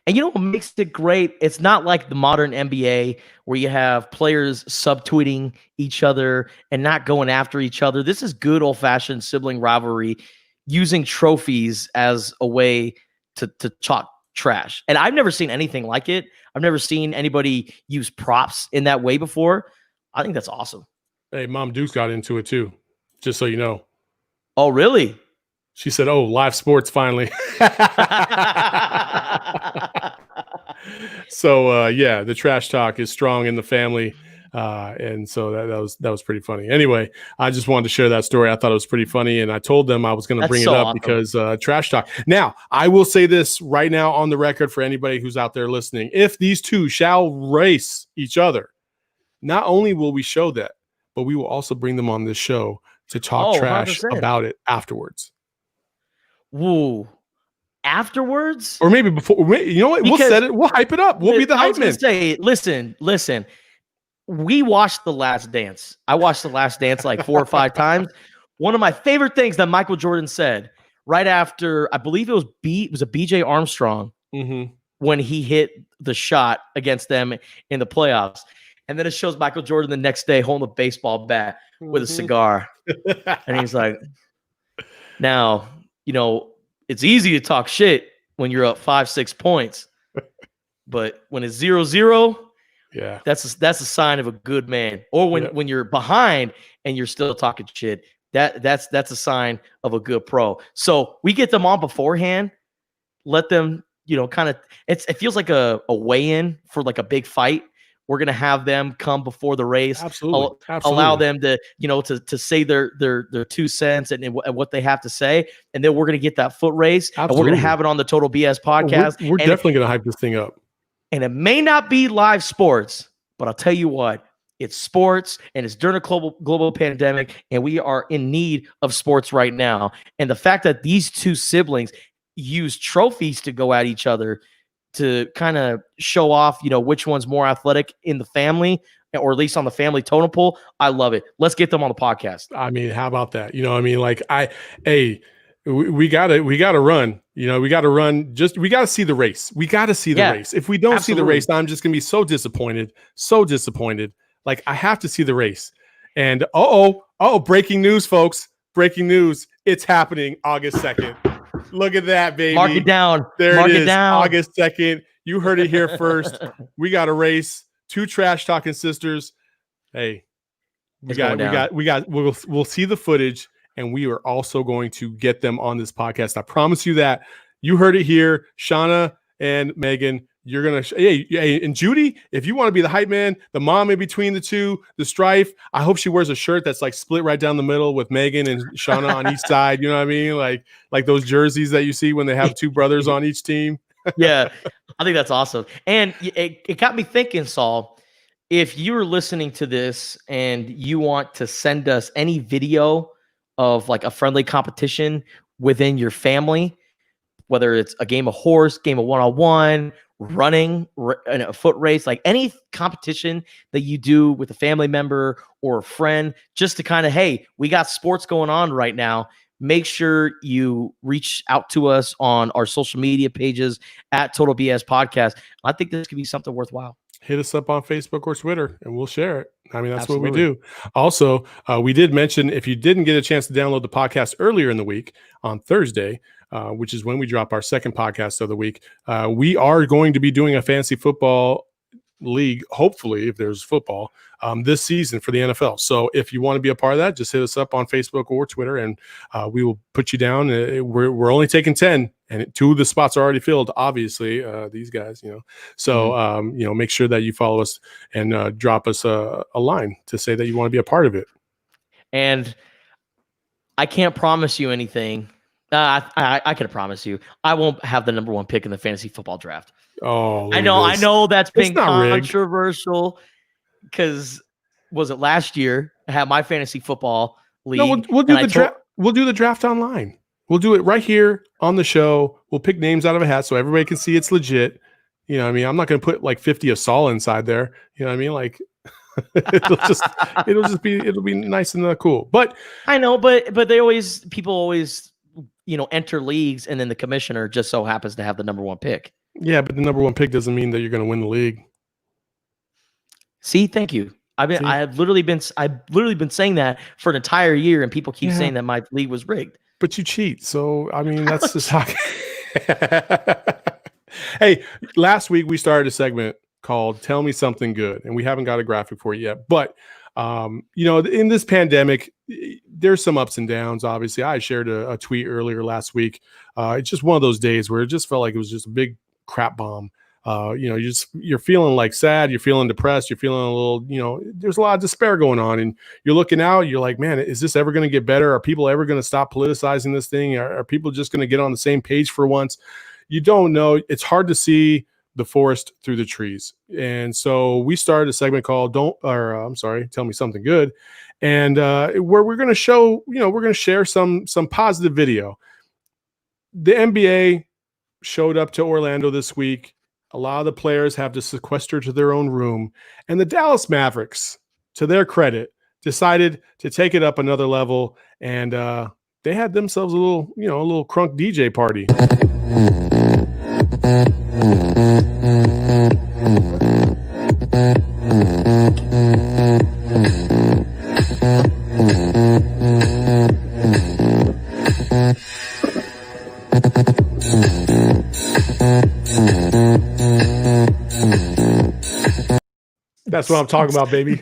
[SPEAKER 2] And you know what makes it great? It's not like the modern NBA where you have players subtweeting each other and not going after each other. This is good old-fashioned sibling rivalry, using trophies as a way to talk trash. And I've never seen anything like it. I've never seen anybody use props in that way before. I think that's awesome.
[SPEAKER 1] Hey, Mom Dukes got into it too, just so you know.
[SPEAKER 2] Oh, really?
[SPEAKER 1] She said, oh, live sports finally. So yeah, the trash talk is strong in the family. And so that was pretty funny. Anyway, I just wanted to share that story. I thought it was pretty funny, and I told them I was going to bring it up
[SPEAKER 2] awesome.
[SPEAKER 1] because trash talk. Now, I will say this right now on the record for anybody who's out there listening: if these two shall race each other, not only will we show that, but we will also bring them on this show to talk trash
[SPEAKER 2] 100%.
[SPEAKER 1] about it afterwards.
[SPEAKER 2] Woo. Afterwards?
[SPEAKER 1] Or maybe before. You know what? We'll set it. We'll hype it up. We'll be the hype men.
[SPEAKER 2] Say, listen. We watched The Last Dance. I watched The Last Dance like 4 or 5 times. One of my favorite things that Michael Jordan said right after, I believe it was a BJ Armstrong when he hit the shot against them in the playoffs. And then it shows Michael Jordan the next day holding a baseball bat with a cigar. And he's like, now, it's easy to talk shit when you're up 5-6 points. But when it's 0-0,
[SPEAKER 1] yeah,
[SPEAKER 2] that's a sign of a good man. Or when you're behind and you're still talking shit, that's a sign of a good pro. So we get them on beforehand, let them, kind of. It feels like a weigh-in for like a big fight. We're gonna have them come before the race.
[SPEAKER 1] Absolutely.
[SPEAKER 2] Allow them to, to say their 2 cents and what they have to say, and then we're gonna get that foot race.
[SPEAKER 1] Absolutely.
[SPEAKER 2] And we're gonna have it on the Total BS podcast.
[SPEAKER 1] We're definitely gonna hype this thing up.
[SPEAKER 2] And it may not be live sports, but I'll tell you what, it's sports, and it's during a global pandemic, and we are in need of sports right now. And the fact that these 2 siblings use trophies to go at each other to kind of show off, which one's more athletic in the family, or at least on the family totem pole, I love it. Let's get them on the podcast.
[SPEAKER 1] I mean, how about that? We gotta run. We gotta run. We gotta see the race. We gotta see the race. If we don't see the race, I'm just gonna be so disappointed. So disappointed. Like, I have to see the race. And breaking news, folks. Breaking news. It's happening August 2nd. Look at that, baby.
[SPEAKER 2] Mark it down.
[SPEAKER 1] There
[SPEAKER 2] Mark
[SPEAKER 1] it is.
[SPEAKER 2] It down.
[SPEAKER 1] August 2nd. You heard it here first. We got a race. 2 trash talking sisters. Hey, we'll see the footage. And we are also going to get them on this podcast. I promise you that. You heard it here. Shauna and Megan, you're going to... Hey, and Judy, if you want to be the hype man, the mom in between the two, the strife, I hope she wears a shirt that's like split right down the middle with Megan and Shauna on each side. You know what I mean? Like those jerseys that you see when they have 2 brothers on each team.
[SPEAKER 2] Yeah, I think that's awesome. And it got me thinking, Saul, if you're listening to this and you want to send us any video of like a friendly competition within your family, whether it's a game of horse, game of one-on-one, running, a foot race, like any competition that you do with a family member or a friend, just to kind of, hey, we got sports going on right now. Make sure you reach out to us on our social media pages at Total BS Podcast. I think this could be something worthwhile.
[SPEAKER 1] Hit us up on Facebook or Twitter and we'll share it. I mean, that's what we do. Also, we did mention, if you didn't get a chance to download the podcast earlier in the week on Thursday, which is when we drop our second podcast of the week, we are going to be doing a fantasy football league, hopefully, if there's football, this season for the NFL. So if you want to be a part of that, just hit us up on Facebook or Twitter, and we will put you down. We're only taking 10, and 2 of the spots are already filled, obviously, these guys, So, make sure that you follow us and drop us a line to say that you want to be a part of it.
[SPEAKER 2] And I can't promise you anything. I can promise you I won't have the number 1 pick in the fantasy football draft.
[SPEAKER 1] Oh,
[SPEAKER 2] I know that's been controversial because was it last year? I had my fantasy football league.
[SPEAKER 1] No, we'll do the draft. We'll do the draft online. We'll do it right here on the show. We'll pick names out of a hat so everybody can see it's legit. You know what I mean? I'm not going to put like 50 of Saul inside there. You know what I mean? Like it'll be nice and cool. But
[SPEAKER 2] I know, but people always enter leagues, and then the commissioner just so happens to have the number 1 pick.
[SPEAKER 1] Yeah, but the number 1 pick doesn't mean that you're going to win the league.
[SPEAKER 2] See, thank you. I've literally been saying that for an entire year, and people keep saying that my league was rigged.
[SPEAKER 1] But you cheat, so I mean that's just how. Hey, last week we started a segment called "Tell Me Something Good," and we haven't got a graphic for it yet. But in this pandemic, there's some ups and downs. Obviously, I shared a tweet earlier last week. It's just one of those days where it just felt like it was just a big crap bomb you're feeling like sad, you're feeling depressed, you're feeling a little, there's a lot of despair going on, and you're looking out, you're like, man, is this ever going to get better? Are people ever going to stop politicizing this thing? Are people just going to get on the same page for once? You don't know. It's hard to see the forest through the trees. And so we started a segment called Tell Me Something Good. And where we're going to show, we're going to share some positive video. The NBA showed up to Orlando this week. A lot of the players have to sequester to their own room. And the Dallas Mavericks, to their credit, decided to take it up another level. And they had themselves a little crunk DJ party. That's what I'm talking about, baby.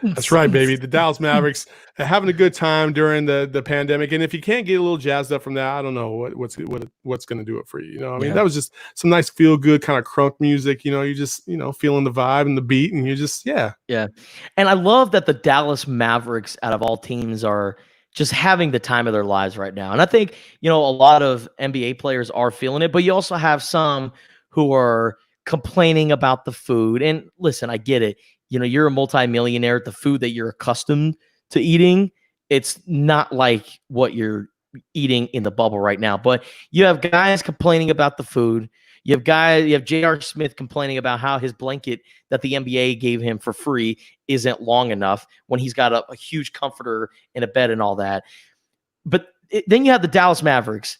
[SPEAKER 1] That's right, baby. The Dallas Mavericks are having a good time during the pandemic. And if you can't get a little jazzed up from that, I don't know what's going to do it for you. That was just some nice feel good kind of crunk music. You just, feeling the vibe and the beat, and you just, yeah.
[SPEAKER 2] Yeah. And I love that the Dallas Mavericks, out of all teams, are just having the time of their lives right now. And I think, a lot of NBA players are feeling it, but you also have some who are complaining about the food. And listen, I get it. You're a multimillionaire. The food that you're accustomed to eating, it's not like what you're eating in the bubble right now. But you have guys complaining about the food. You have J.R. Smith complaining about how his blanket that the NBA gave him for free isn't long enough when he's got a huge comforter in a bed and all that. But then you have the Dallas Mavericks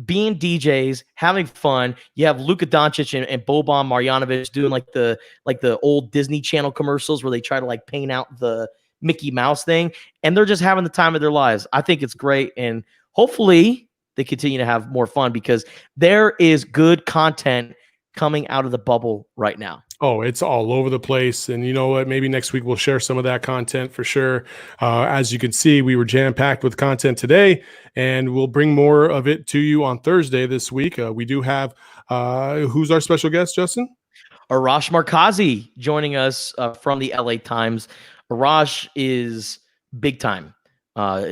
[SPEAKER 2] being DJs, having fun. You have Luka Doncic and Boban Marjanovic doing like the old Disney Channel commercials where they try to paint out the Mickey Mouse thing, and they're just having the time of their lives. I think it's great, and hopefully they continue to have more fun because there is good content coming out of the bubble right now.
[SPEAKER 1] Oh, it's all over the place. And you know what? Maybe next week we'll share some of that content for sure. As you can see, we were jam-packed with content today, and we'll bring more of it to you on Thursday this week. We do have, who's our special guest, Justin?
[SPEAKER 2] Arash Markazi joining us from the LA Times. Arash is big time.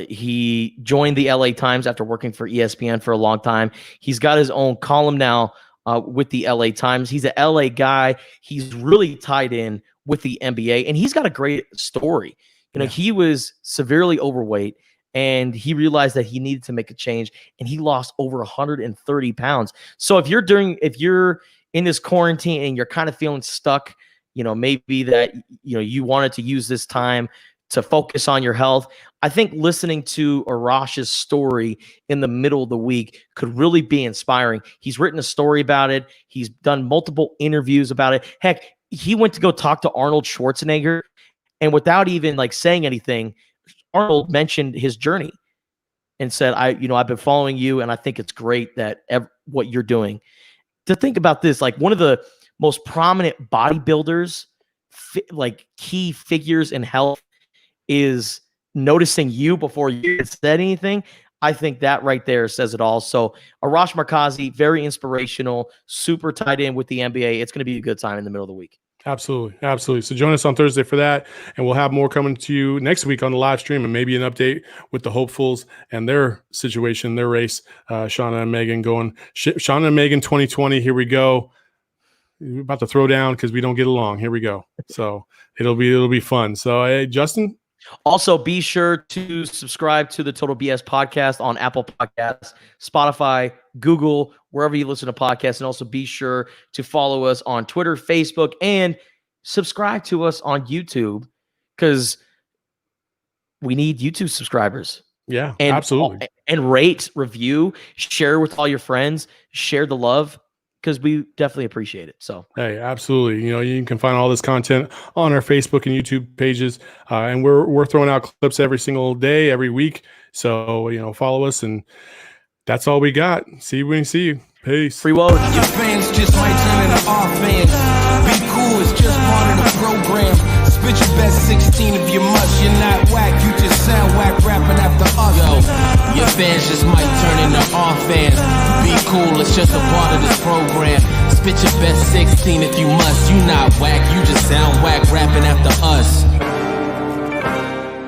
[SPEAKER 2] He joined the LA Times after working for ESPN for a long time. He's got his own column now with the LA Times. He's an LA guy. He's really tied in with the NBA, and he's got a great story. He was severely overweight, and he realized that he needed to make a change, and he lost over 130 pounds. So if you're in this quarantine and you're kind of feeling stuck, maybe that, you wanted to use this time to focus on your health, I think listening to Arash's story in the middle of the week could really be inspiring. He's written a story about it. He's done multiple interviews about it. Heck, he went to go talk to Arnold Schwarzenegger, and without even saying anything, Arnold mentioned his journey and said, I've been following you, and I think it's great that what you're doing. To think about this, one of the most prominent bodybuilders, key figures in health, is noticing you before you said anything. I think that right there says it all. So Arash Markazi, very inspirational, super tied in with the NBA. It's going to be a good time in the middle of the week.
[SPEAKER 1] Absolutely. Absolutely. So join us on Thursday for that. And we'll have more coming to you next week on the live stream, and maybe an update with the hopefuls and their situation, their race. Shauna and Megan going. Shauna and Megan 2020. Here we go. We're about to throw down because we don't get along. Here we go. So it'll be fun. So hey, Justin.
[SPEAKER 2] Also, be sure to subscribe to the Total BS podcast on Apple Podcasts, Spotify, Google, wherever you listen to podcasts. And also be sure to follow us on Twitter, Facebook, and subscribe to us on YouTube, because we need YouTube subscribers.
[SPEAKER 1] Yeah, absolutely.
[SPEAKER 2] And rate, review, share with all your friends, share the love, because we definitely appreciate it. So,
[SPEAKER 1] hey, absolutely. You can find all this content on our Facebook and YouTube pages, and we're throwing out clips every single day, every week. So, follow us, and that's all we got. See you when you see you. Peace.
[SPEAKER 2] Free Woj.
[SPEAKER 3] Your fans just might turn into our fans. Be cool, it's just part of the program. Spit your best 16 if you must. You're not whack, you just sound whack rapping after us. Yo, your fans just might turn into our fans. Be cool, it's just a part of this program. Spit your best 16 if you must. You not whack, you just sound whack rapping after us.